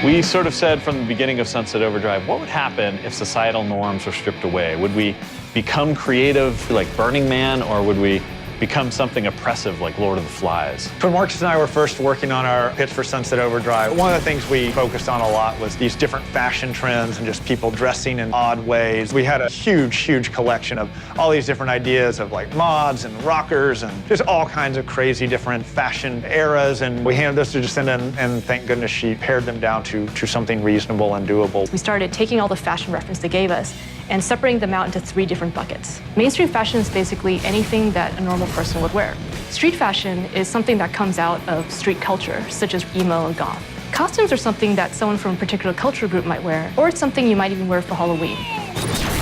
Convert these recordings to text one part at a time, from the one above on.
We sort of said from the beginning of Sunset Overdrive, what would happen if societal norms were stripped away? Would we become creative like Burning Man, or would we become something oppressive like Lord of the Flies? When Marcus and I were first working on our pitch for Sunset Overdrive, one of the things we focused on a lot was these different fashion trends and just people dressing in odd ways. We had a huge collection of all these different ideas of like mods and rockers and just all kinds of crazy different fashion eras, and we handed those to Jacinda, and thank goodness she pared them down to something reasonable and doable. We started taking all the fashion reference they gave us and separating them out into 3 different buckets. Mainstream fashion is basically anything that a normal person would wear. Street fashion is something that comes out of street culture, such as emo and goth. Costumes are something that someone from a particular cultural group might wear, or it's something you might even wear for Halloween.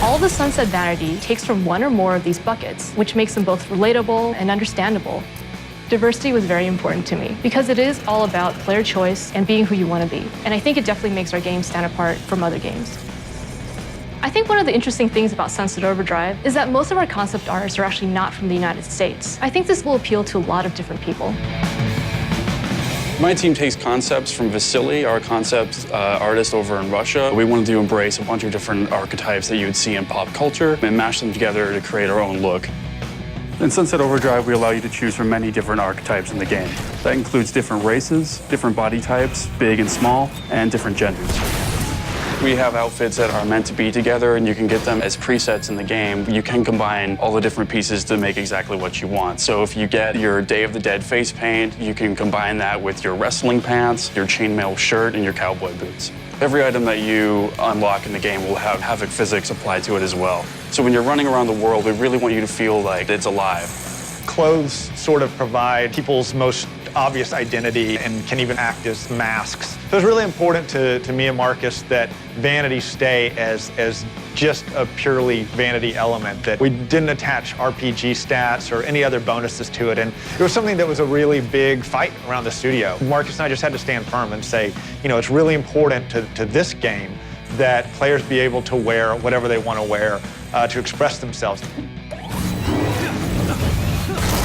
All the Sunset vanity takes from one or more of these buckets, which makes them both relatable and understandable. Diversity was very important to me because it is all about player choice and being who you want to be. And I think it definitely makes our game stand apart from other games. I think one of the interesting things about Sunset Overdrive is that most of our concept artists are actually not from the United States. I think this will appeal to a lot of different people. My team takes concepts from Vasily, our concept artist over in Russia. We wanted to embrace a bunch of different archetypes that you would see in pop culture and mash them together to create our own look. In Sunset Overdrive, we allow you to choose from many different archetypes in the game. That includes different races, different body types, big and small, and different genders. We have outfits that are meant to be together, and you can get them as presets in the game. You can combine all the different pieces to make exactly what you want. So if you get your Day of the Dead face paint, you can combine that with your wrestling pants, your chainmail shirt, and your cowboy boots. Every item that you unlock in the game will have Havoc physics applied to it as well. So when you're running around the world, we really want you to feel like it's alive. Clothes sort of provide people's most obvious identity and can even act as masks. So it's really important to me and Marcus that vanity stay as just a purely vanity element, that we didn't attach RPG stats or any other bonuses to it. And it was something that was a really big fight around the studio. Marcus and I just had to stand firm and say, you know, it's really important to this game that players be able to wear whatever they want to wear to express themselves.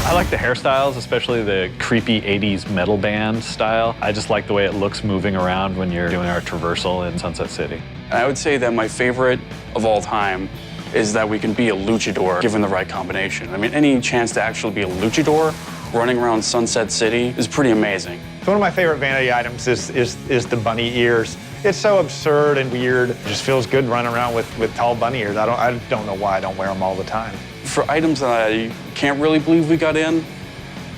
I like the hairstyles, especially the creepy 80s metal band style. I just like the way it looks moving around when you're doing our traversal in Sunset City. And I would say that my favorite of all time is that we can be a luchador given the right combination. I mean, any chance to actually be a luchador running around Sunset City is pretty amazing. One of my favorite vanity items is the bunny ears. It's so absurd and weird. It just feels good running around with tall bunny ears. I don't know why I don't wear them all the time. For items that I can't really believe we got in,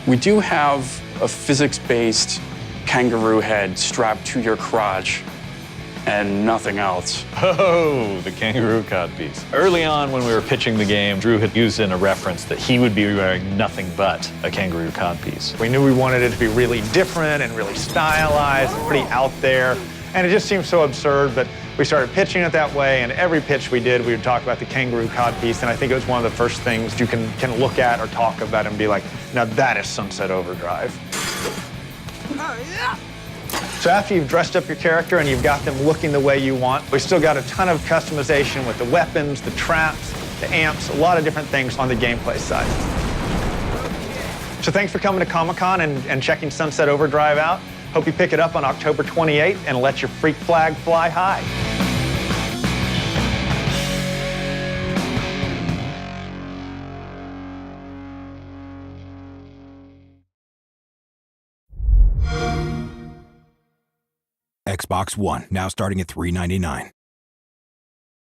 we do have a physics-based kangaroo head strapped to your crotch and nothing else. Oh, the kangaroo codpiece. Early on when we were pitching the game, Drew had used in a reference that he would be wearing nothing but a kangaroo codpiece. We knew we wanted it to be really different and really stylized and pretty out there. And it just seemed so absurd, but we started pitching it that way, and every pitch we did, we would talk about the kangaroo codpiece, and I think it was one of the first things you can look at or talk about and be like, now that is Sunset Overdrive. So after you've dressed up your character and you've got them looking the way you want, we still got a ton of customization with the weapons, the traps, the amps, a lot of different things on the gameplay side. So thanks for coming to Comic-Con and checking Sunset Overdrive out. Hope you pick it up on October 28th and let your freak flag fly high. Xbox One, now starting at $399.